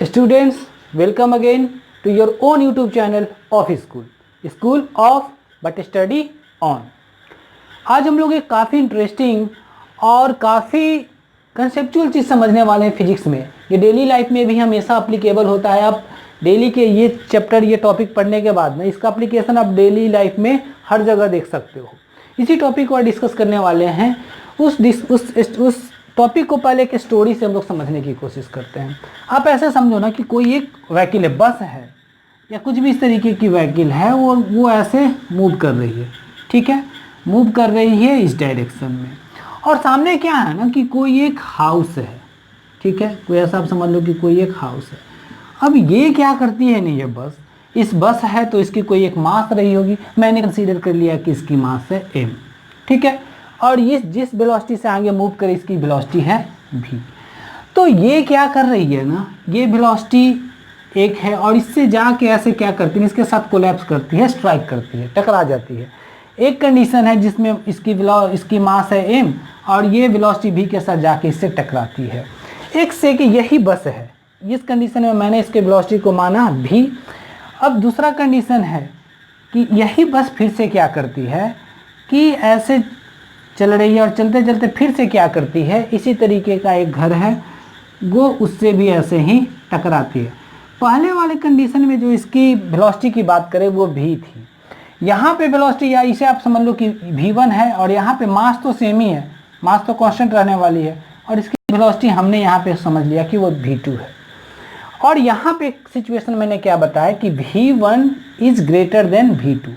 Students, welcome again to your own YouTube channel of School of But Study On। आज हम लोग एक काफ़ी इंटरेस्टिंग और काफ़ी कंसेप्चुअल चीज़ समझने वाले हैं फिजिक्स में। ये डेली लाइफ में भी हमेशा अप्लीकेबल होता है। आप डेली के ये चैप्टर ये टॉपिक पढ़ने के बाद में इसका अप्लीकेशन आप डेली लाइफ में हर जगह देख सकते हो। इसी टॉपिक को डिस्कस करने वाले हैं। उस टॉपिक को पहले एक स्टोरी से हम लोग समझने की कोशिश करते हैं। आप ऐसे समझो ना कि कोई एक व्हीकल है, बस है या कुछ भी इस तरीके की व्हीकल है, वो ऐसे मूव कर रही है, ठीक है, मूव कर रही है इस डायरेक्शन में। और सामने क्या है ना कि कोई एक हाउस है, ठीक है, कोई ऐसा आप समझ लो कि कोई एक हाउस है। अब ये क्या करती है नहीं, ये बस, इस बस है तो इसकी कोई एक मास रही होगी। मैंने कंसीडर कर लिया कि इसकी मास है m, ठीक है, और ये जिस वेलोसिटी से आगे मूव करे इसकी वेलोसिटी है v। तो ये क्या कर रही है ना, ये वेलोसिटी एक है और इससे जाके ऐसे क्या करती है, इसके साथ कोलैप्स करती है, स्ट्राइक करती है, टकरा जाती है। एक कंडीशन है जिसमें इसकी मास है m और ये वेलोसिटी v के साथ जाके इससे टकराती है। एक से कि यही बस है, इस कंडीशन में मैंने इसके वेलोसिटी को माना v। अब दूसरा कंडीशन है कि यही बस फिर से क्या करती है कि ऐसे चल रही है और चलते चलते फिर से क्या करती है, इसी तरीके का एक घर है, वो उससे भी ऐसे ही टकराती है। पहले वाले कंडीशन में जो इसकी वेलोसिटी की बात करें वो v थी, यहाँ पे वेलोसिटी या इसे आप समझ लो कि v1 है और यहाँ पे मास तो सेम ही है, मास तो कांस्टेंट रहने वाली है और इसकी वेलोसिटी हमने यहाँ पे समझ लिया कि वो v2 है। और यहाँ पे सिचुएशन मैंने क्या बताया कि v1 is greater than v2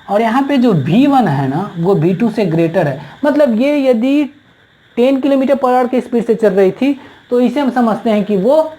और यहाँ पे जो v1 है ना वो v2 से ग्रेटर है। मतलब ये यदि 10 किलोमीटर पर आवर की स्पीड से चल रही थी तो इसे हम समझते हैं कि वो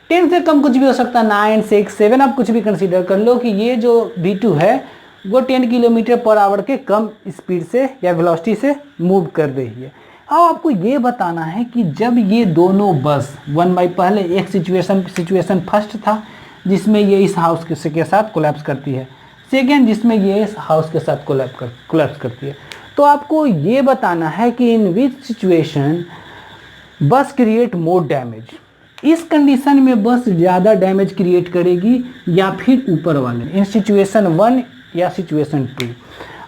10 से कम कुछ भी हो सकता है, 9, 6, 7 आप कुछ भी कंसीडर कर लो कि ये जो v2 है वो 10 किलोमीटर पर आवर के कम स्पीड से या वेलोसिटी से मूव कर रही है। अब आपको ये बताना है कि जब ये दोनों बस पहले एक सिचुएशन फर्स्ट था जिसमें ये इस हाउस के साथ कोलैप्स करती है, सेकेंड जिसमें ये इस हाउस के साथ कोलैप्स करती है। तो आपको ये बताना है कि इन विच सिचुएशन बस क्रिएट मोर डैमेज। इस कंडीशन में बस ज़्यादा डैमेज क्रिएट करेगी या फिर ऊपर वाले, इन सिचुएशन 1 या सिचुएशन 2।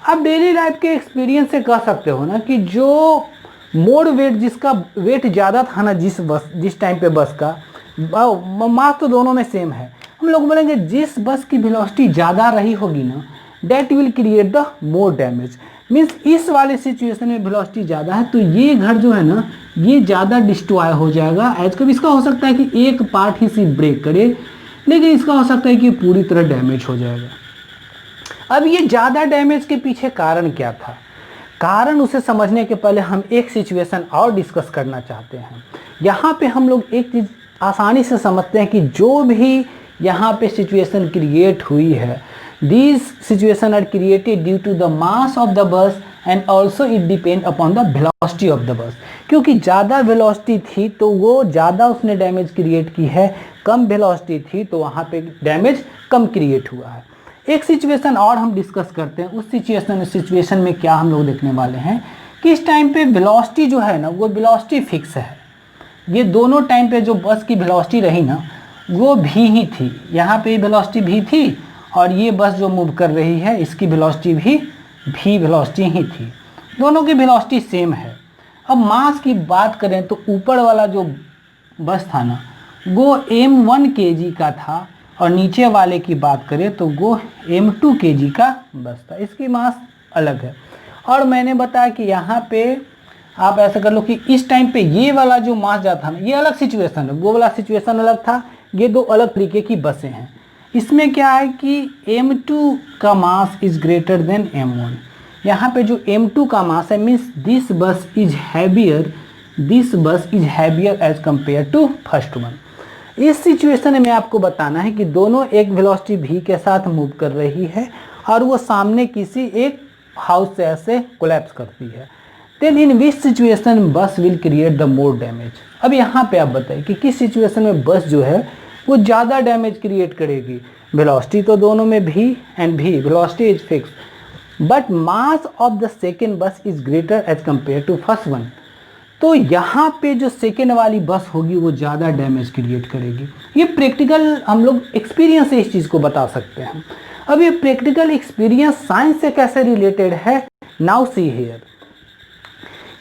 आप डेली लाइफ के एक्सपीरियंस से कह सकते हो ना कि जो मोर वेट, जिसका वेट ज़्यादा था ना जिस टाइम पे बस का मास तो दोनों में सेम है, हम लोग बोलेंगे जिस बस की वेलोसिटी ज़्यादा रही होगी ना that will create the more damage. मीन्स इस वाले सिचुएशन में वेलोसिटी ज़्यादा है तो ये घर जो है ना ये ज़्यादा डिस्ट्रॉय हो जाएगा। एज कभी इसका हो सकता है कि एक पार्ट ही सिर्फ ब्रेक करे, लेकिन इसका हो सकता है कि पूरी तरह डैमेज हो जाएगा। अब ये ज़्यादा डैमेज के पीछे कारण क्या था, कारण उसे समझने के पहले हम एक सिचुएशन और डिस्कस करना चाहते हैं। यहाँ पे हम लोग एक चीज़ आसानी से समझते हैं कि जो भी यहाँ पे सिचुएशन क्रिएट हुई है, these situation are created due to the mass of the bus and also it depend upon the velocity of the bus. क्योंकि ज़्यादा वेलोसिटी थी तो वो ज़्यादा उसने डैमेज क्रिएट की है, कम वेलोसिटी थी तो वहाँ पे डैमेज कम क्रिएट हुआ है। एक सिचुएशन और हम डिस्कस करते हैं। उस सिचुएशन में क्या हम लोग देखने वाले हैं कि इस टाइम पे वेलोसिटी जो है ना वो वेलोसिटी फिक्स है। ये दोनों टाइम पे जो बस की वेलोसिटी रही ना वो v ही थी, यहाँ पे वेलोसिटी v थी और ये बस जो मूव कर रही है इसकी वेलोसिटी भी v वेलोसिटी ही थी, दोनों की वेलोसिटी सेम है। अब मास की बात करें तो ऊपर वाला जो बस था ना वो m1 kg का था और नीचे वाले की बात करें तो वो m2 kg का बस था, इसकी मास अलग है। और मैंने बताया कि यहाँ पे आप ऐसा कर लो कि इस टाइम पे ये वाला जो मास जाता था ना ये अलग सिचुएशन है, वो वाला सिचुएशन अलग था, ये दो अलग तरीके की बसें हैं। इसमें क्या है कि m2 का mass is greater than m1। यहाँ पे जो m2 का मास है means this bus is heavier as compare to first one. इस सिचुएशन में आपको बताना है कि दोनों एक वेलोसिटी v के साथ मूव कर रही है और वो सामने किसी एक हाउस से ऐसे कोलैप्स करती है। देन इन विच सिचुएशन बस will create the more damage. अब यहाँ पे आप बताइए कि किस सिचुएशन में बस जो है वो ज़्यादा डैमेज क्रिएट करेगी। वेलोसिटी तो दोनों में v and v, velocity is fix but mass of the second bus is greater as compare to first one. तो यहाँ पे जो सेकेंड वाली बस होगी वो ज़्यादा डैमेज क्रिएट करेगी। ये प्रैक्टिकल हम लोग एक्सपीरियंस से इस चीज़ को बता सकते हैं। अब ये प्रैक्टिकल एक्सपीरियंस साइंस से कैसे रिलेटेड है, नाउ सी हियर।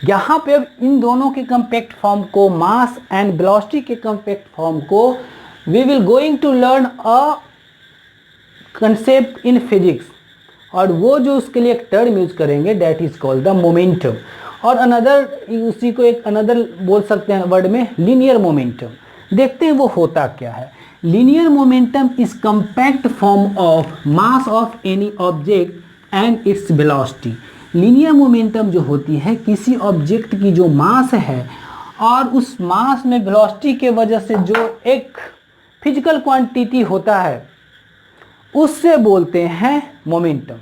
यहाँ पे अब इन दोनों के कम्पैक्ट फॉर्म को, मास एंड वेलोसिटी के कम्पैक्ट फॉर्म को, we will going to learn a concept in physics, और वो जो उसके लिए एक टर्म यूज करेंगे that is called the momentum, और अनदर उसी को एक अनदर बोल सकते हैं वर्ड में लीनियर मोमेंटम। देखते हैं वो होता क्या है। Linear momentum is compact form of mass of any object and its velocity. Linear momentum जो होती है किसी ऑब्जेक्ट की जो मास है और उस मास में वेलोसिटी के वजह से जो एक फिजिकल क्वांटिटी होता है उससे बोलते हैं मोमेंटम।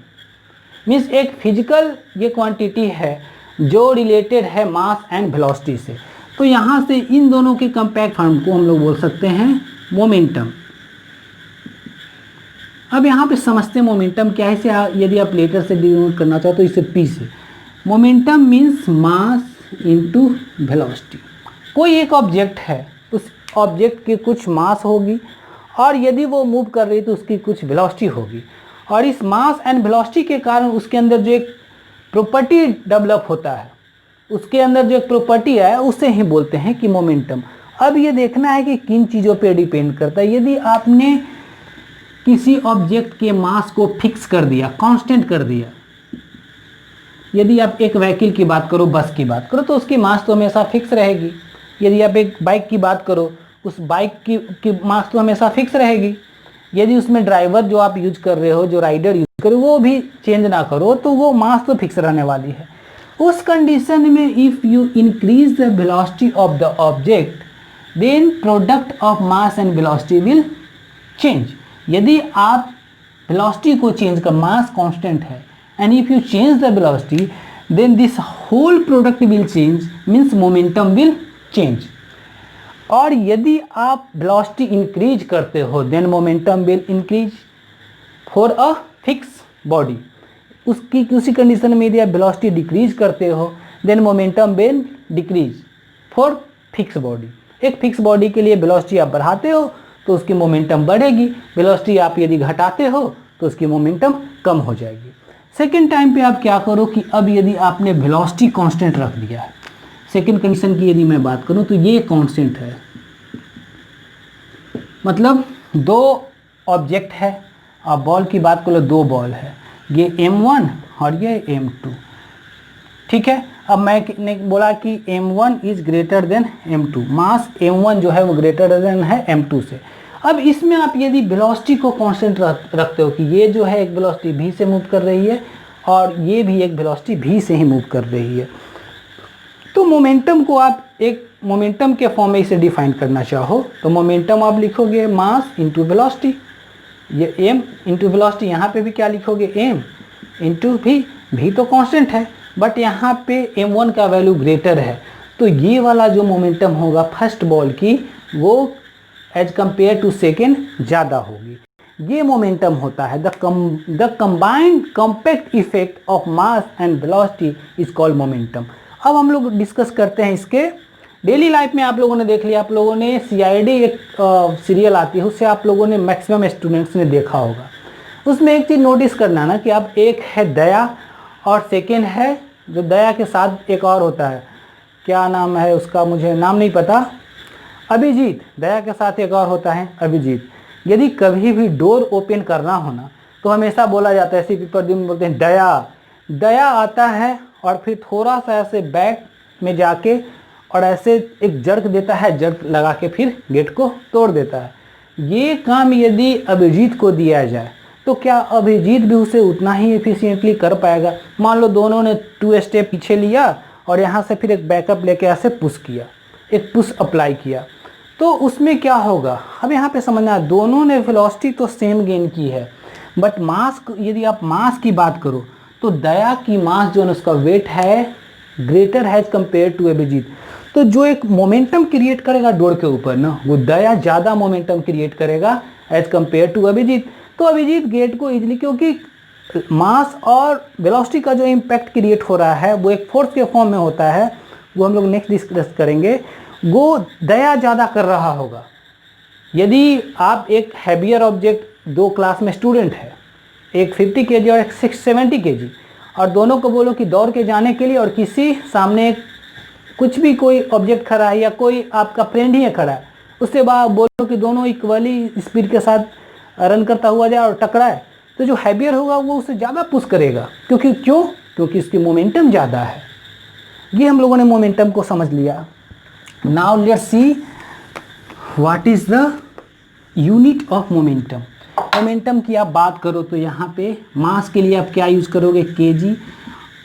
मीन्स एक फिजिकल ये क्वांटिटी है जो रिलेटेड है मास एंड वेलोसिटी से। तो यहाँ से इन दोनों के कंपैक्ट फॉर्म को हम लोग बोल सकते हैं मोमेंटम। अब यहाँ पे समझते हैं मोमेंटम क्या है। इसे यदि आप लेटर से डिनोट करना चाहो तो इसे पी से। Momentum means mass into velocity. कोई एक ऑब्जेक्ट है, उस ऑब्जेक्ट की कुछ मास होगी और यदि वो मूव कर रही तो उसकी कुछ वेलोसिटी होगी, और इस मास एंड वेलोसिटी के कारण उसके अंदर जो एक प्रॉपर्टी डेवलप होता है, उसके अंदर जो एक प्रॉपर्टी है उसे ही बोलते हैं कि मोमेंटम। अब ये देखना है कि किन चीज़ों पे डिपेंड करता है। यदि आपने किसी ऑब्जेक्ट के मास को फिक्स कर दिया, कांस्टेंट कर दिया, यदि आप एक व्हीकल की बात करो, बस की बात करो, तो उसकी मास तो हमेशा फिक्स रहेगी। यदि आप एक बाइक की बात करो, उस बाइक की मास तो हमेशा फिक्स रहेगी। यदि उसमें ड्राइवर जो आप यूज कर रहे हो, जो राइडर यूज करो, वो भी चेंज ना करो, तो वो मास तो फिक्स रहने वाली है। उस कंडीशन में if you increase the velocity of the object then product of mass and velocity will change. यदि आप वेलोसिटी को चेंज कर, मास कांस्टेंट है, and if you change the velocity then this whole product will change, means momentum will change. और यदि आप velocity increase करते हो then momentum will increase for a fix body. उसकी उसी कंडीशन में यदि आप वेलोसिटी डिक्रीज करते हो then momentum will decrease for fix body. एक फिक्स बॉडी के लिए वेलोसिटी आप बढ़ाते हो तो उसकी मोमेंटम बढ़ेगी, वेलोसिटी आप यदि घटाते हो तो उसकी मोमेंटम कम हो जाएगी। सेकेंड टाइम पे आप क्या करो कि अब यदि आपने वेलोसिटी कांस्टेंट रख दिया है, सेकेंड कंडीशन की यदि मैं बात करूं तो ये कांस्टेंट है, मतलब दो ऑब्जेक्ट है, आप बॉल की बात करो, दो बॉल है, ये m1 और ये m2, ठीक है। अब मैंने बोला कि m1 is greater than m2, mass m1 जो है वो ग्रेटर देन है m2 से। अब इसमें आप यदि वेलोसिटी को कांस्टेंट रखते हो कि ये जो है एक वेलोसिटी v से मूव कर रही है और ये भी एक वेलोसिटी v से ही मूव कर रही है, तो मोमेंटम को आप एक मोमेंटम के फॉर्म में इसे डिफाइन करना चाहो तो मोमेंटम आप लिखोगे मास इंटू वेलोसिटी, ये m इंटू वेलोसिटी। यहाँ पे भी क्या लिखोगे, m इंटू v तो कांस्टेंट है बट यहाँ पे m1 का वैल्यू ग्रेटर है, तो ये वाला जो मोमेंटम होगा फर्स्ट बॉल की वो एज कंपेयर टू सेकेंड ज़्यादा होगी। ये मोमेंटम होता है the combined compact effect of mass and velocity is called momentum. अब हम लोग डिस्कस करते हैं इसके डेली लाइफ में। आप लोगों ने देख लिया, आप लोगों ने CID एक सीरियल आती है, उससे आप लोगों ने मैक्सिमम स्टूडेंट्स ने देखा होगा। उसमें एक चीज़ नोटिस करना ना कि आप, एक है दया और सेकेंड है जो दया के साथ एक और होता है, क्या नाम है उसका, मुझे नाम नहीं पता, अभिजीत। दया के साथ एक और होता है अभिजीत। यदि कभी भी डोर ओपन करना होना तो हमेशा बोला जाता है, ऐसे पेपर दिन बोलते हैं दया आता है और फिर थोड़ा सा ऐसे बैक में जाके और ऐसे एक जर्क देता है, जर्क लगा के फिर गेट को तोड़ देता है। ये काम यदि अभिजीत को दिया जाए तो क्या अभिजीत भी उसे उतना ही एफिशिएंटली कर पाएगा? मान लो दोनों ने 2 स्टेप पीछे लिया और यहाँ से फिर एक बैकअप लेके ऐसे पुश किया, एक पुश अप्लाई किया, तो उसमें क्या होगा? अब यहाँ पे समझना है, दोनों ने वेलोसिटी तो सेम गेन की है बट मास, यदि आप मास की बात करो तो दया की मास जो है उसका वेट है ग्रेटर है एज कम्पेयर टू अभिजीत। तो जो एक मोमेंटम क्रिएट करेगा डोर के ऊपर ना, वो दया ज़्यादा मोमेंटम क्रिएट करेगा एज कम्पेयर टू अभिजीत। तो अभिजीत गेट को इजीली, क्योंकि मास और वेलोसिटी का जो इम्पैक्ट क्रिएट हो रहा है वो एक फोर्स के फॉर्म में होता है, वो हम लोग नेक्स्ट डिस्कस करेंगे, वो दया ज़्यादा कर रहा होगा। यदि आप एक हैवियर ऑब्जेक्ट, 2 क्लास में स्टूडेंट है, एक 50 kg और एक 70 kg, और दोनों को बोलो कि दौड़ के जाने के लिए, और किसी सामने कुछ भी कोई ऑब्जेक्ट खड़ा है या कोई आपका फ्रेंड ही है खड़ा है, उससे बाद बोलो कि दोनों इक्वली स्पीड के साथ रन करता हुआ जाए और टकराए, तो जो हैवियर होगा वो उसे ज़्यादा पुश करेगा। क्योंकि इसकी मोमेंटम ज़्यादा है। ये हम लोगों ने मोमेंटम को समझ लिया। Now let's see what is the unit of momentum. Momentum की आप बात करो तो यहाँ पे मास के लिए आप क्या यूज करोगे, केजी,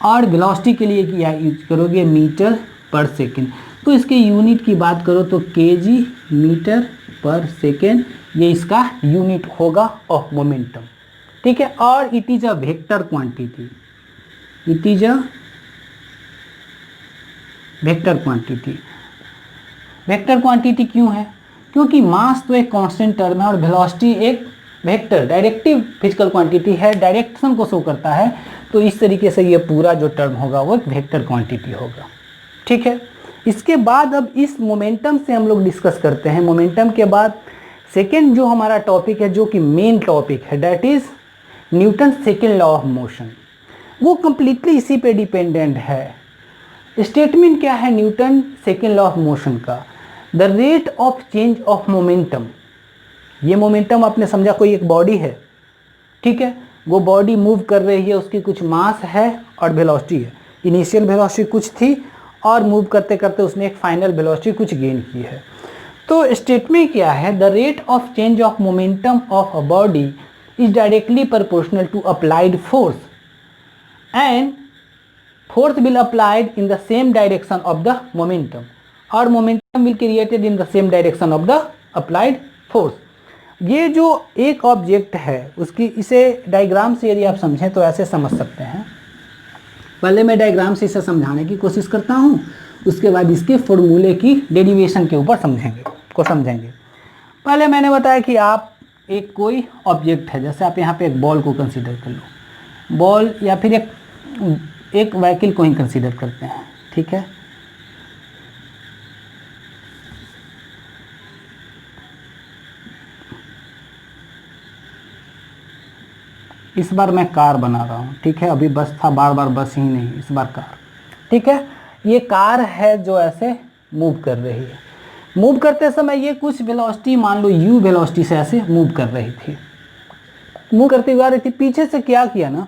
और वेलोसिटी के लिए क्या यूज करोगे, मीटर पर सेकेंड। तो इसके यूनिट की बात करो तो केजी मीटर पर सेकेंड, ये इसका यूनिट होगा ऑफ मोमेंटम। ठीक है, और it is a vector quantity. It is a vector quantity. Vector quantity क्यों है? क्योंकि मास तो एक कांस्टेंट टर्म है और वेलोसिटी एक वेक्टर डायरेक्टिव फिजिकल क्वांटिटी है, डायरेक्शन को शो करता है। तो इस तरीके से ये पूरा जो टर्म होगा वो एक वेक्टर क्वांटिटी होगा। ठीक है, इसके बाद अब इस मोमेंटम से हम लोग डिस्कस करते हैं। मोमेंटम के बाद सेकेंड जो हमारा टॉपिक है, जो कि मेन टॉपिक है, that is Newton second law of motion. वो कंप्लीटली इसी पे डिपेंडेंट है। स्टेटमेंट क्या है Newton second law of motion का? The rate of change of momentum. ये मोमेंटम आपने समझा कोई एक बॉडी है, ठीक है, वो बॉडी मूव कर रही है, उसकी कुछ मास है और वेलोसिटी है। इनिशियल वेलोसिटी कुछ थी और मूव करते करते उसने एक फाइनल वेलोसिटी कुछ गेन की है। तो स्टेटमेंट क्या है? The rate of change of momentum of a body is directly proportional to applied force and force will applied in the same direction of the momentum or momentum will created in the same direction of the applied force। ये जो एक object है उसकी, इसे diagram से यदि आप समझें तो ऐसे समझ सकते हैं। पहले मैं डायग्राम से इसे समझाने की कोशिश करता हूँ, उसके बाद इसके फॉर्मूले की डेरिवेशन के ऊपर समझेंगे। पहले मैंने बताया कि आप एक कोई ऑब्जेक्ट है, जैसे आप यहाँ पे एक बॉल को कंसीडर कर लो, बॉल या फिर एक व्हीकल को ही कंसीडर करते हैं। ठीक है, इस बार मैं कार बना रहा हूँ। ठीक है, अभी बस था, बार बार बस ही नहीं, इस बार कार। ठीक है, ये कार है जो ऐसे मूव कर रही है। मूव करते समय ये कुछ वेलोसिटी, मान लो u वेलोसिटी से ऐसे मूव कर रही थी, मूव करते हुए आ रही थी। पीछे से क्या किया ना,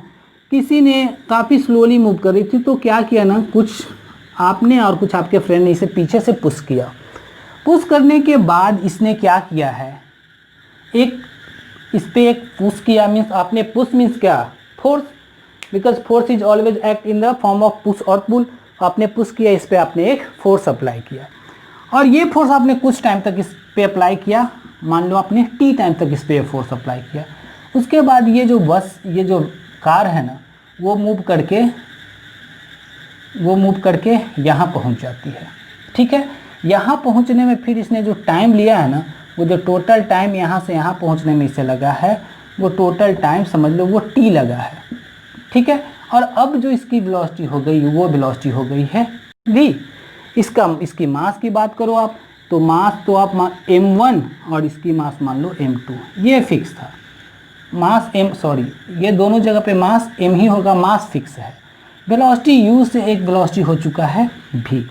किसी ने काफ़ी स्लोली मूव कर रही थी, तो क्या किया ना, कुछ आपने और कुछ आपके फ्रेंड ने इसे पीछे से पुश किया। पुश करने के बाद इसने क्या किया है, इस पे एक पुश किया, मीन्स आपने पुश मीन्स क्या, force, because force is always act in the form of push और पुल। आपने पुश किया, इस पे आपने एक फोर्स अप्लाई किया, और ये फोर्स आपने कुछ टाइम तक इस पे अप्लाई किया, मान लो आपने t टाइम तक इस पे फोर्स अप्लाई किया। उसके बाद ये जो कार है ना, वो मूव करके यहाँ पहुँच जाती है। ठीक है, यहाँ पहुँचने में फिर इसने जो टाइम लिया है ना, वो जो टोटल टाइम यहाँ से यहाँ पहुँचने में इसे लगा है, वो टोटल टाइम समझ लो वो t लगा है। ठीक है, और अब जो इसकी वेलोसिटी हो गई, वो वेलोसिटी हो गई है v। इसकी मास की बात करो आप, तो मास तो आप m1 और इसकी मास मान लो m2, ये फिक्स था। मास ये दोनों जगह पे मास m ही होगा, मास फिक्स है। वेलोसिटी u से एक वेलोसिटी हो चुका है v।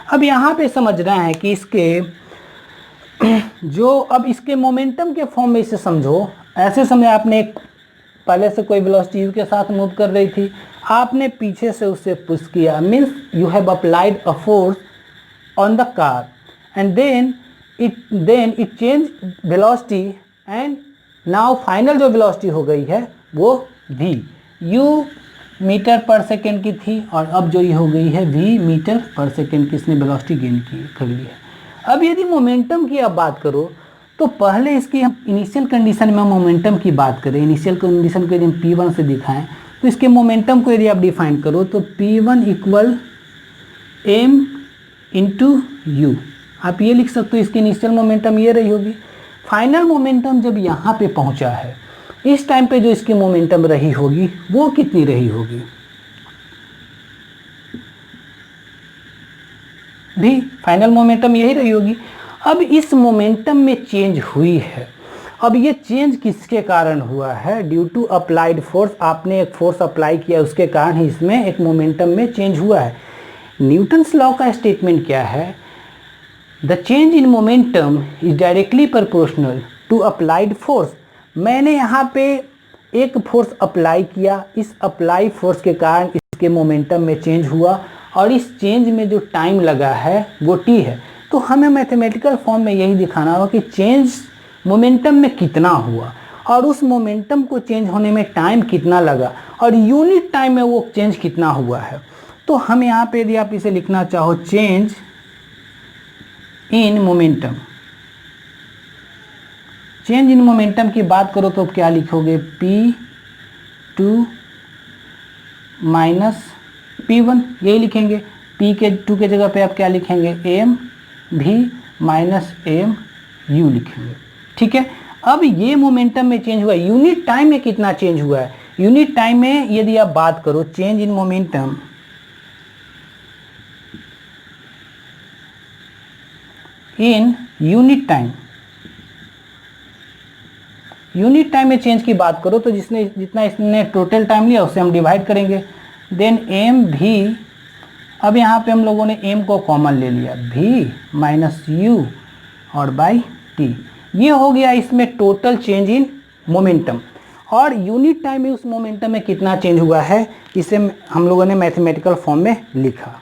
अब यहाँ पे समझना है कि इसके मोमेंटम के फॉर्म में इसे समझो। ऐसे समय आपने पहले से कोई वेलोसिटी u के साथ मूव कर रही थी, आपने पीछे से उसे पुश किया, means you have applied a force on the car and then it change velocity and now final जो वेलोसिटी हो गई है वो v। u मीटर पर सेकेंड की थी और अब जो ये हो गई है v मीटर पर सेकेंड की, इसने वेलोसिटी गेन कर ली है। अब यदि मोमेंटम की आप बात करो तो पहले इसकी हम इनिशियल कंडीशन में मोमेंटम की बात करें। इनिशियल कंडीशन को यदि हम P1 से दिखाएं तो इसके मोमेंटम को यदि आप डिफाइन करो तो P1 equal m into you, आप ये लिख सकते हो। इसकी इनिशियल मोमेंटम ये रही होगी। फाइनल मोमेंटम जब यहाँ पे पहुँचा है, इस टाइम पे जो इसकी मोमेंटम रही होगी वो कितनी रही होगी? भी फाइनल मोमेंटम यही रही होगी। अब इस मोमेंटम में चेंज हुई है। अब ये चेंज किसके कारण हुआ है? ड्यू टू अप्लाइड फोर्स, आपने एक फोर्स अप्लाई किया, उसके कारण ही इसमें एक मोमेंटम में चेंज हुआ है। न्यूटन्स लॉ का स्टेटमेंट क्या है? The change in momentum is directly proportional to applied force. मैंने यहाँ पे एक फोर्स अप्लाई किया, इस अप्लाई फोर्स के कारण इसके मोमेंटम में चेंज हुआ, और इस चेंज में जो टाइम लगा है वो टी है। तो हमें मैथमेटिकल फॉर्म में यही दिखाना होगा कि चेंज मोमेंटम में कितना हुआ, और उस मोमेंटम को चेंज होने में टाइम कितना लगा, और यूनिट टाइम में वो चेंज कितना हुआ है। तो हम यहाँ पे यदि आप इसे लिखना चाहो, change in momentum, change in momentum की बात करो तो क्या लिखोगे? P2 माइनस P1, यही लिखेंगे। P2 के जगह पे आप क्या लिखेंगे? mv माइनस mu लिखेंगे। ठीक है। अब ये मोमेंटम में चेंज हुआ, यूनिट टाइम में कितना चेंज हुआ है? यूनिट टाइम में यदि आप बात करो, change in momentum in unit time, unit time में चेंज की बात करो तो जितना इसने टोटल टाइम लिया उससे हम डिवाइड करेंगे, देन एम भी, अब यहाँ पे हम लोगों ने एम को कॉमन ले लिया, भी माइनस यू और बाई टी, ये हो गया इसमें टोटल चेंज इन मोमेंटम। और यूनिट टाइम में उस मोमेंटम में कितना चेंज हुआ है, इसे हम लोगों ने मैथमेटिकल फॉर्म में लिखा।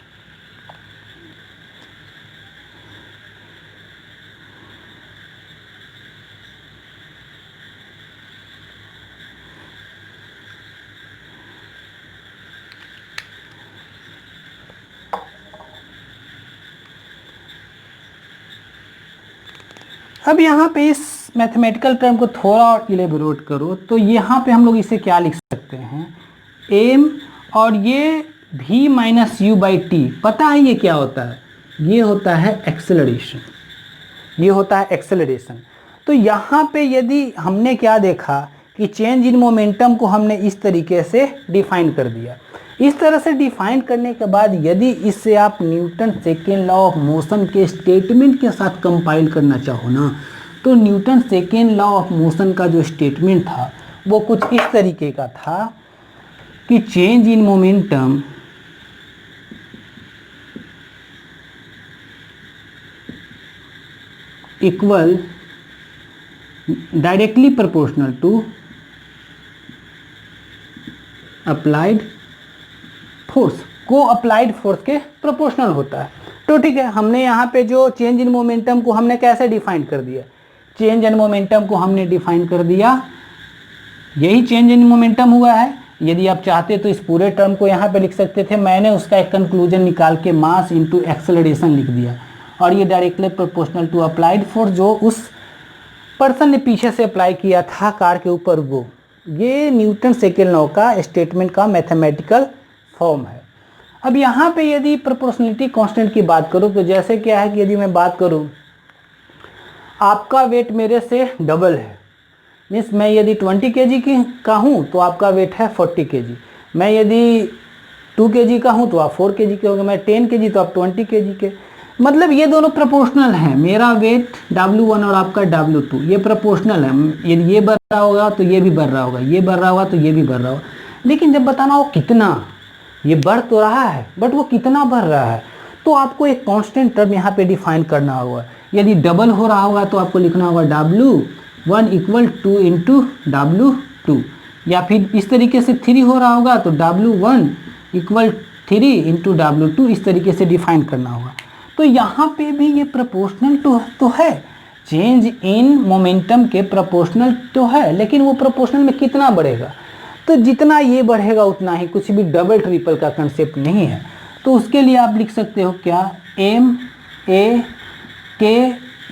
अब यहाँ पे इस मैथमेटिकल टर्म को थोड़ा और इलेबोरेट करो तो यहाँ पे हम लोग इसे क्या लिख सकते हैं? एम और ये v minus you by T, पता है ये क्या होता है? ये होता है एक्सेलरेशन, ये होता है एक्सेलरेशन। तो यहाँ पे यदि हमने क्या देखा कि चेंज इन मोमेंटम को हमने इस तरीके से डिफाइन कर दिया। इस तरह से डिफाइन करने के बाद यदि इससे आप Newton second law of motion के स्टेटमेंट के साथ कंपाइल करना चाहो ना, तो Newton second law of motion का जो स्टेटमेंट था वो कुछ इस तरीके का था कि change in momentum equal directly proportional to applied force, को अप्लाइड फोर्स के प्रोपोर्शनल होता है। तो ठीक है, हमने यहाँ पे जो चेंज इन मोमेंटम को हमने कैसे डिफाइन कर दिया? चेंज इन मोमेंटम को हमने डिफाइन कर दिया, यही चेंज इन मोमेंटम हुआ है। यदि आप चाहते तो इस पूरे टर्म को यहाँ पे लिख सकते थे, मैंने उसका एक कंक्लूजन निकाल के मास इंटू एक्सेलरेशन लिख दिया, और ये directly proportional to applied force जो उस पर्सन ने पीछे से अप्लाई किया था कार के ऊपर, वो ये न्यूटन सेकेंड लॉ का स्टेटमेंट का मैथमेटिकल फॉर्म है। अब यहाँ पे यदि प्रोपोर्शनलिटी कांस्टेंट की बात करूँ तो जैसे क्या है कि यदि मैं बात करूँ, आपका वेट मेरे से डबल है, मीन्स मैं यदि 20 kg की का हूँ तो आपका वेट है 40 kg, मैं यदि 2 kg का हूँ तो आप 4 kg के होंगे, मैं 10 kg तो आप 20 kg के, मतलब ये दोनों प्रोपोर्शनल हैं। मेरा वेट W1 और आपका W2 ये प्रोपोर्शनल है, यदि ये बढ़ रहा होगा तो ये भी बढ़ रहा होगा, ये बढ़ रहा होगा तो ये भी बढ़ रहा होगा। लेकिन जब बताना हो कितना, ये बढ़ तो रहा है बट वो कितना बढ़ रहा है, तो आपको एक कांस्टेंट टर्म यहाँ पे डिफाइन करना होगा। यदि डबल हो रहा होगा तो आपको लिखना होगा W1 इक्वल 2 इंटू W2, या फिर इस तरीके से 3 हो रहा होगा तो W1 इक्वल 3 इंटू W2, इस तरीके से डिफाइन करना होगा। तो यहाँ पे भी ये प्रोपोर्शनल तो है, चेंज इन मोमेंटम के प्रोपोर्शनल तो है, लेकिन वो प्रोपोर्शनल में कितना बढ़ेगा? तो जितना ये बढ़ेगा उतना ही, कुछ भी डबल ट्रिपल का कंसेप्ट नहीं है। तो उसके लिए आप लिख सकते हो क्या, एम ए के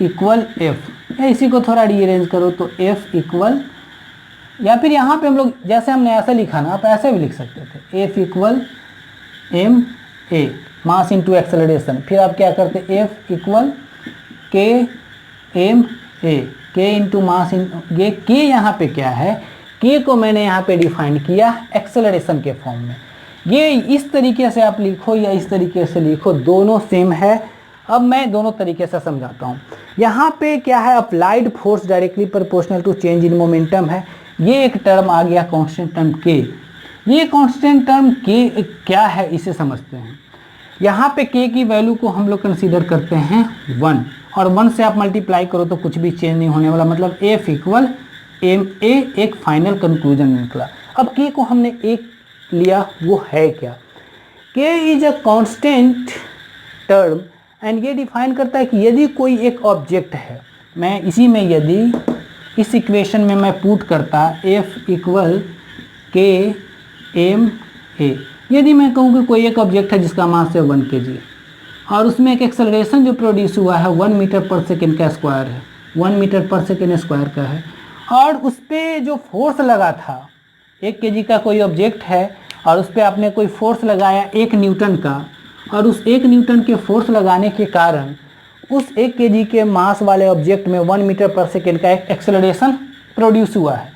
इक्वल एफ, या इसी को थोड़ा रीअरेंज करो तो एफ इक्वल, या फिर यहाँ पे हम लोग जैसे हमने ऐसा लिखा ना, आप ऐसे भी लिख सकते थे, F equal M A mass into acceleration, फिर आप क्या करते, F equal K M A, K into मास, ये के यहाँ पे क्या है, के को मैंने यहाँ पे डिफाइन किया एक्सेलरेशन के फॉर्म में। ये इस तरीके से आप लिखो या इस तरीके से लिखो, दोनों सेम है। अब मैं दोनों तरीके से समझाता हूँ। यहाँ पे क्या है, applied force directly proportional to change in momentum है। ये एक टर्म आ गया कांस्टेंट टर्म के। ये कांस्टेंट टर्म के क्या है इसे समझते हैं। यहाँ पे के की वैल्यू को हम लोग कंसीडर करते हैं 1, और 1 से आप मल्टीप्लाई करो तो कुछ भी चेंज नहीं होने वाला, मतलब एफ इक्वल एम ए एक फाइनल कंक्लूजन निकला। अब के को हमने एक लिया, वो है क्या, के is a constant term and ये डिफाइन करता है कि यदि कोई एक ऑब्जेक्ट है, मैं इसी में यदि इस इक्वेशन में मैं पुट करता एफ इक्वल के एम ए, यदि मैं कहूँ कि कोई एक ऑब्जेक्ट है जिसका मास है 1 kg और उसमें एक एक्सेलरेशन जो प्रोड्यूस हुआ है 1 मीटर पर सेकेंड का स्क्वायर है, 1 मीटर पर सेकेंड स्क्वायर का है, और उस पर जो फोर्स लगा था 1 kg का कोई ऑब्जेक्ट है और उस पर आपने कोई फोर्स लगाया 1 न्यूटन का, और उस 1 न्यूटन के फोर्स लगाने के कारण उस 1 kg के मास वाले ऑब्जेक्ट में 1 मीटर पर सेकेंड का एक एक्सेलरेशन प्रोड्यूस हुआ है।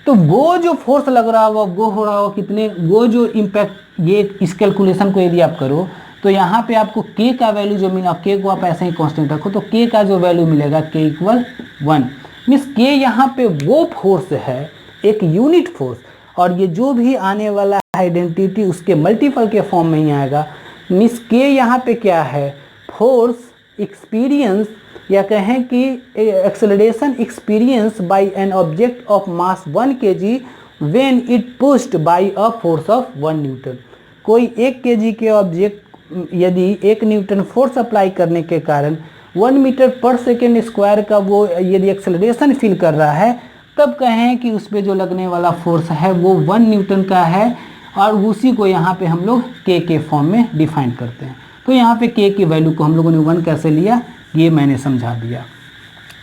तो वो जो फोर्स लग रहा होगा वो हो रहा हो कितने, वो जो इम्पैक्ट, ये इस कैलकुलेशन को यदि आप करो तो यहाँ पे आपको के का वैल्यू जो मिला, के को आप ऐसे ही कांस्टेंट रखो तो के का जो वैल्यू मिलेगा के इक्वल 1, मीन्स के यहाँ पे वो फोर्स है, एक यूनिट फोर्स, और ये जो भी आने वाला आइडेंटिटी उसके मल्टीपल के फॉर्म में ही आएगा। मीन्स के यहाँ पे क्या है, फोर्स एक्सपीरियंस, या कहें कि acceleration experience by an object of mass 1 kg when it pushed by a force of 1 newton. कोई 1 kg के ऑब्जेक्ट यदि 1 न्यूटन फोर्स अप्लाई करने के कारण 1 मीटर पर सेकेंड स्क्वायर का वो यदि एक्सेलरेशन फील कर रहा है, तब कहें कि उस पर जो लगने वाला फोर्स है वो 1 न्यूटन का है, और उसी को यहाँ पे हम लोग के फॉर्म में डिफाइन करते हैं। तो यहाँ पे के की वैल्यू को हम लोगों ने 1 कैसे लिया ये मैंने समझा दिया।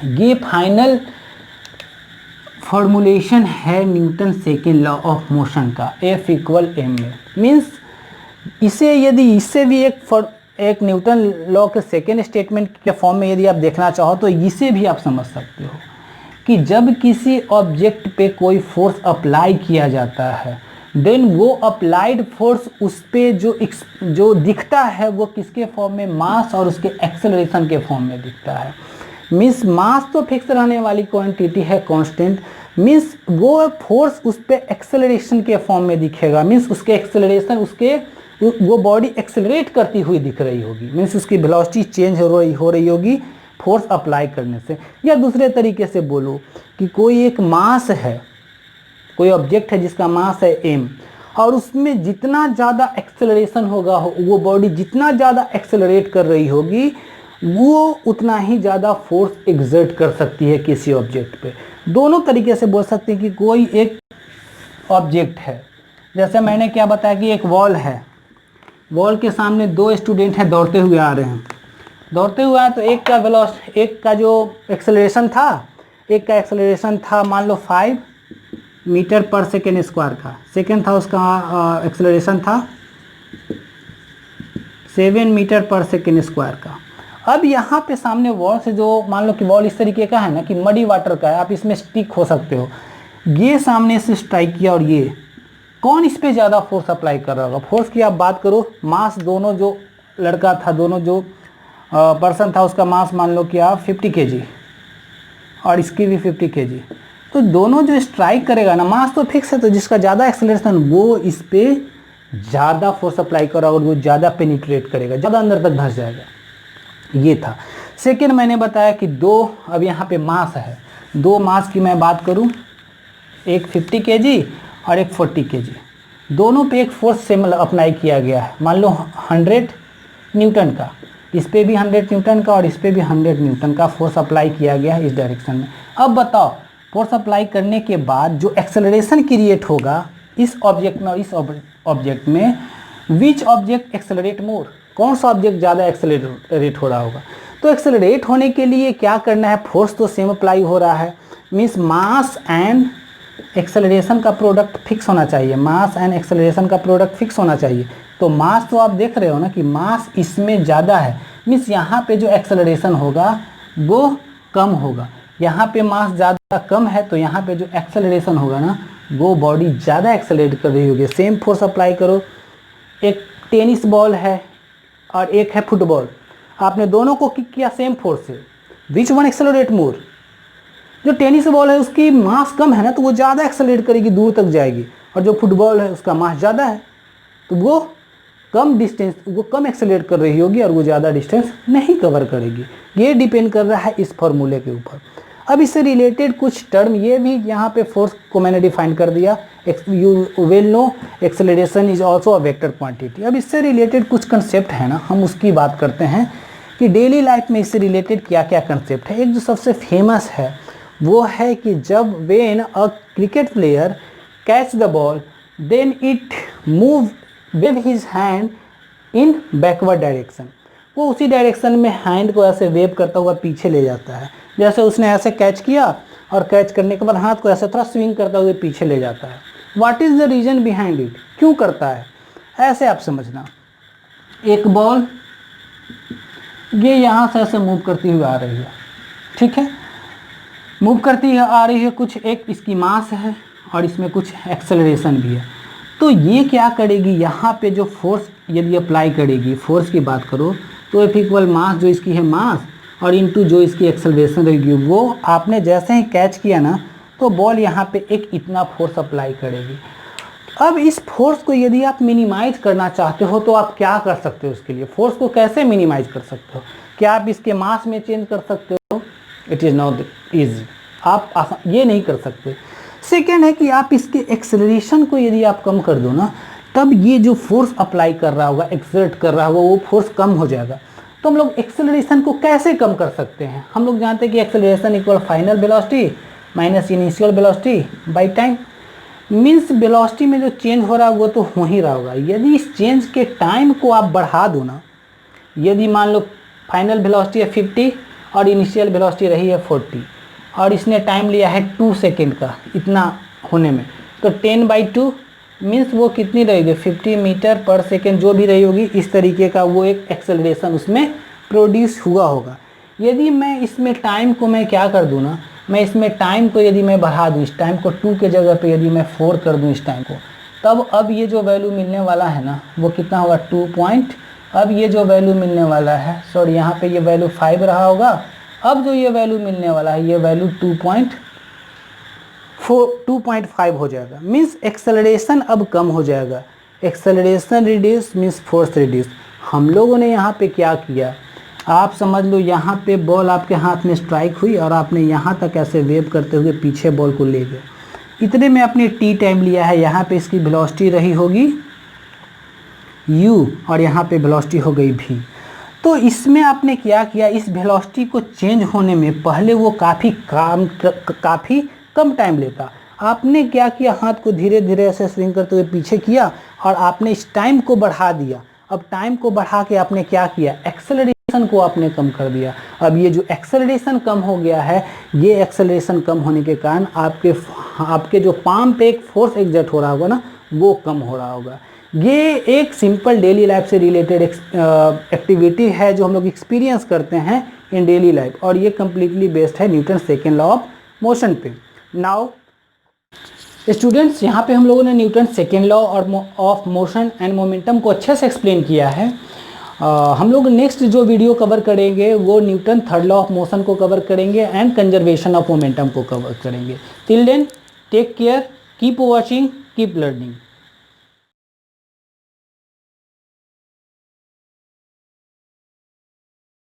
ये फाइनल फॉर्मूलेशन है Newton second law of motion का, F equal M A. Means इसे यदि इससे भी एक न्यूटन लॉ के सेकेंड स्टेटमेंट के फॉर्म में यदि आप देखना चाहो तो इसे भी आप समझ सकते हो कि जब किसी ऑब्जेक्ट पे कोई फोर्स अप्लाई किया जाता है, देन वो अप्लाइड फोर्स उस पे जो दिखता है वो किसके फॉर्म में, मास और उसके एक्सेलरेशन के फॉर्म में दिखता है। मीन्स मास तो फिक्स रहने वाली क्वांटिटी है, कांस्टेंट, मीन्स वो फोर्स उस पे एक्सेलरेशन के फॉर्म में दिखेगा। मीन्स उसके एक्सेलरेशन, वो बॉडी एक्सेलरेट करती हुई दिख रही होगी, मीन्स उसकी वेलोसिटी चेंज हो रही होगी फोर्स अप्लाई करने से। या दूसरे तरीके से बोलो कि कोई एक मास है, कोई ऑब्जेक्ट है जिसका मास है m, और उसमें जितना ज़्यादा एक्सेलरेशन होगा, वो बॉडी जितना ज़्यादा एक्सेलरेट कर रही होगी वो उतना ही ज़्यादा फोर्स एग्जर्ट कर सकती है किसी ऑब्जेक्ट पे। दोनों तरीके से बोल सकते हैं कि कोई एक ऑब्जेक्ट है, जैसे मैंने क्या बताया कि एक वॉल है, वॉल के सामने 2 स्टूडेंट हैं दौड़ते हुए आ रहे हैं, दौड़ते हुए आए तो एक का जो एक्सेलरेशन था, एक का एक्सेलरेशन था मान लो 5 मीटर पर सेकेंड स्क्वायर का, सेकेंड था उसका एक्सेलरेशन था 7 मीटर पर सेकेंड स्क्वायर का। अब यहाँ पे सामने वॉल से जो, मान लो कि वॉल इस तरीके का है ना कि मडी वाटर का है, आप इसमें स्टिक हो सकते हो, ये सामने से स्ट्राइक किया और ये कौन इस पे ज़्यादा फोर्स अप्लाई कर रहा होगा। फोर्स की आप बात करो, मास दोनों जो लड़का था, दोनों जो पर्सन था उसका मास मान लो कि आप 50 kg और इसकी भी 50 kg, तो दोनों जो स्ट्राइक करेगा ना, मास तो फिक्स है, तो जिसका ज़्यादा एक्सेलरेशन वो इस पर ज़्यादा फोर्स अप्लाई करेगा और वो ज़्यादा पेनिट्रेट करेगा, ज़्यादा अंदर तक धंस जाएगा। ये था। सेकेंड मैंने बताया कि अब यहाँ पे मास है, 2 मास की मैं बात करूँ, एक 50 kg और एक 40 kg, दोनों पे एक फोर्स सेम अप्लाई किया गया है, मान लो 100 न्यूटन का, इस पे भी 100 न्यूटन का और इस पे भी 100 न्यूटन का फोर्स अप्लाई किया गया है इस डायरेक्शन में। अब बताओ फोर्स अप्लाई करने के बाद जो एक्सेलरेशन क्रिएट होगा इस ऑब्जेक्ट में और इस ऑब्जेक्ट में, विच ऑब्जेक्ट एक्सेलरेट मोर, कौन सा ऑब्जेक्ट ज़्यादा एक्सेलरेट हो रहा होगा। तो एक्सेलरेट होने के लिए क्या करना है, फोर्स तो सेम अप्लाई हो रहा है, मीन्स मास एंड एक्सेलरेशन का प्रोडक्ट फिक्स होना चाहिए, मास एंड एक्सेलरेशन का प्रोडक्ट फिक्स होना चाहिए। तो मास तो आप देख रहे हो ना कि मास इसमें ज़्यादा है, मीन्स यहाँ पे जो एक्सेलरेशन होगा वो कम होगा, यहाँ पे मास ज़्यादा कम है तो यहाँ पे जो एक्सेलरेशन होगा ना वो बॉडी ज़्यादा एक्सेलरेट कर रही होगी। सेम फोर्स अप्लाई करो, एक टेनिस बॉल है और एक है फुटबॉल, आपने दोनों को किक किया सेम फोर्स से, विच वन एक्सेलरेट मोर? जो टेनिस बॉल है उसकी मास कम है ना, तो वो ज़्यादा एक्सेलरेट करेगी, दूर तक जाएगी, और जो फुटबॉल है उसका मास ज़्यादा है तो वो कम डिस्टेंस, वो कम एक्सेलरेट कर रही होगी और वो ज़्यादा डिस्टेंस नहीं कवर करेगी। ये डिपेंड कर रहा है इस फॉर्मूले के ऊपर। अब इससे रिलेटेड कुछ टर्म, ये भी यहाँ पे फोर्स को मैंने डिफाइन कर दिया, you will know acceleration is also a vector quantity. अब इससे रिलेटेड कुछ कंसेप्ट है ना, हम उसकी बात करते हैं कि डेली लाइफ में इससे रिलेटेड क्या क्या कंसेप्ट है। एक जो सबसे फेमस है वो है कि जब when a cricket player catch the ball then it move wave his hand in backward direction. वो उसी डायरेक्शन में हैंड को ऐसे वेव करता हुआ पीछे ले जाता है, जैसे उसने ऐसे कैच किया और कैच करने के बाद हाथ को ऐसे थोड़ा स्विंग करता हुआ पीछे ले जाता है। What is the reason behind it? क्यों करता है ऐसे? आप समझना, एक बॉल ये यहाँ से ऐसे मूव करती हुई आ रही है, ठीक है, मूव करती है आ रही है, कुछ एक इसकी मास है और इसमें कुछ एक्सेलरेशन भी है। तो ये क्या करेगी, यहाँ पे जो फोर्स यदि अप्लाई करेगी, फोर्स की बात करो तो एफ इक्वल मास, जो इसकी है मास, और इनटू जो इसकी एक्सेलरेशन रहेगी, वो आपने जैसे ही कैच किया ना तो बॉल यहाँ पे एक इतना फोर्स अप्लाई करेगी। अब इस फोर्स को यदि आप मिनिमाइज करना चाहते हो तो आप क्या कर सकते हो? उसके लिए फोर्स को कैसे मिनिमाइज कर सकते हो? क्या आप इसके मास में चेंज कर सकते हो? इट इज़ नॉट ईजी, आप ये नहीं कर सकते। सेकेंड है कि आप इसके एक्सेलरेशन को यदि आप कम कर दो ना, तब ये जो फोर्स अप्लाई कर रहा होगा, एक्सर्ट कर रहा होगा, वो फोर्स कम हो जाएगा। तो हम लोग एक्सेलरेशन को कैसे कम कर सकते हैं? हम लोग जानते हैं कि acceleration equal final velocity minus initial velocity by time. Means velocity में जो चेंज हो रहा है वो तो हो ही रहा होगा। यदि इस चेंज के टाइम को आप बढ़ा दो ना, यदि मान लो फाइनल वेलोसिटी है 50 और इनिशियल वेलोसिटी रही है 40 और इसने टाइम लिया है 2 सेकेंड का इतना होने में, तो 10/2 मीन्स वो कितनी रहेगी, 50 मीटर पर सेकेंड जो भी रही होगी, इस तरीके का वो एक एक्सेलरेशन उसमें प्रोड्यूस हुआ होगा। यदि मैं इसमें टाइम को मैं क्या कर दूँ ना, मैं इसमें टाइम को यदि मैं बढ़ा दूँ, इस टाइम को 2 के जगह पे यदि मैं 4 कर दूँ इस टाइम को, तब अब ये जो वैल्यू मिलने वाला है ना वो कितना होगा, 2 अब ये जो वैल्यू मिलने वाला है, सॉरी यहाँ पे ये वैल्यू 5 रहा होगा, अब जो ये वैल्यू मिलने वाला है ये वैल्यू 2.5 हो जाएगा। मीन्स एक्सेलरेशन अब कम हो जाएगा। Acceleration reduce means force reduce. हम लोगों ने यहाँ पे क्या किया, आप समझ लो, यहाँ पे बॉल आपके हाथ में स्ट्राइक हुई और आपने यहाँ तक ऐसे वेव करते हुए पीछे बॉल को ले गए, इतने में अपने टी टाइम लिया है। यहाँ पे इसकी वेलोसिटी रही होगी u और यहाँ पे वेलोसिटी हो गई v। तो इसमें आपने क्या किया, इस वेलोसिटी को चेंज होने में पहले वो काफ़ी कम टाइम लेता। आपने क्या किया, हाथ को धीरे धीरे ऐसे स्विंग करते हुए पीछे किया और आपने इस टाइम को बढ़ा दिया। अब टाइम को बढ़ा के आपने क्या किया, एक्सेलरेशन को आपने कम कर दिया। अब ये जो एक्सेलरेशन कम हो गया है, ये एक्सेलरेशन कम होने के कारण आपके जो पाम पे एक फोर्स एग्जर्ट हो रहा होगा ना, वो कम हो रहा होगा। ये एक सिंपल डेली लाइफ से रिलेटेड एक्टिविटी है जो हम लोग एक्सपीरियंस करते हैं इन डेली लाइफ, और ये कम्प्लीटली बेस्ड है Newton second law of motion पे। नाउ स्टूडेंट्स, यहाँ पे हम लोगों ने न्यूटन सेकेंड लॉ और ऑफ मोशन एंड मोमेंटम को अच्छे से एक्सप्लेन किया है। हम लोग नेक्स्ट जो वीडियो कवर करेंगे वो Newton third law of motion को कवर करेंगे एंड कंजर्वेशन ऑफ मोमेंटम को कवर करेंगे। Till then take care, keep watching, keep learning.